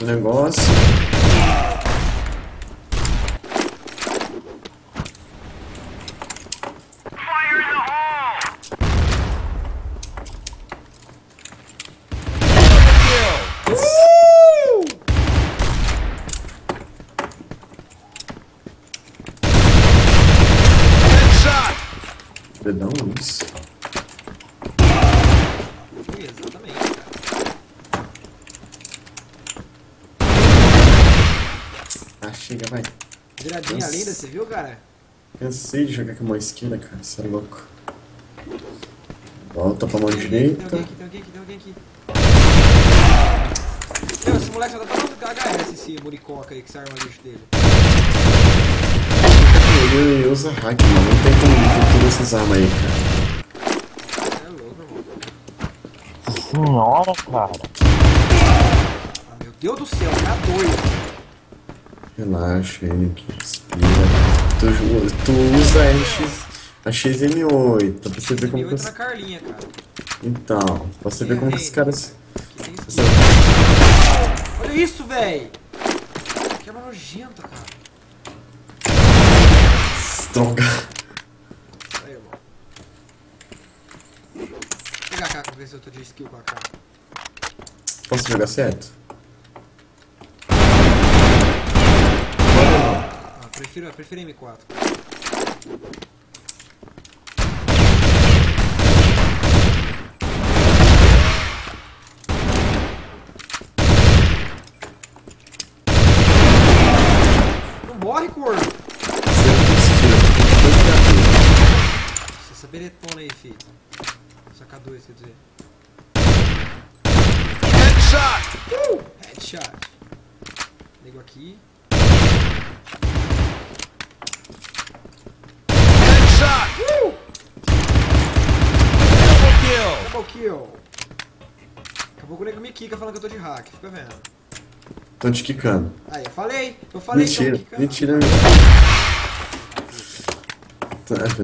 o negócio. Dedão, isso. Exatamente, cara. Ah, chega, vai. Viradinha Nossa. linda, você viu, cara? Cansei de jogar com a mão esquerda, cara. Você é louco. Volta pra mão Tem direita. tem alguém aqui. Meu, esse moleque já tá falando do HS, esse muricoca aí, que sai arma lixo dele. Ele usa hack, mano. Não tem como ter todas essas armas aí, cara. É louco, irmão. Senhora, cara. Ah, meu Deus do céu, cara doido. Relaxa aí, que respira. Tu usa a XM8, pra você ver como que Eu os... na Carlinha, cara. Então, pra você ver como que os caras... Que tem Você... isso? Olha isso, véi! Que arma nojenta, cara. Droga. Aí, irmão. Vou pegar a K pra ver se eu tô de skill com a K. Posso jogar certo? Ah, prefiro M4. Não morre, corno! Essa beretona aí, filho. Saca dois, quer dizer. Headshot! Ligo aqui. Double kill! Daqui a pouco o nego me quica falando que eu tô de hack, fica vendo. Tô te quicando. Aí, eu falei Mentira, que eu tô me quicando. mentira, mentira. Tá,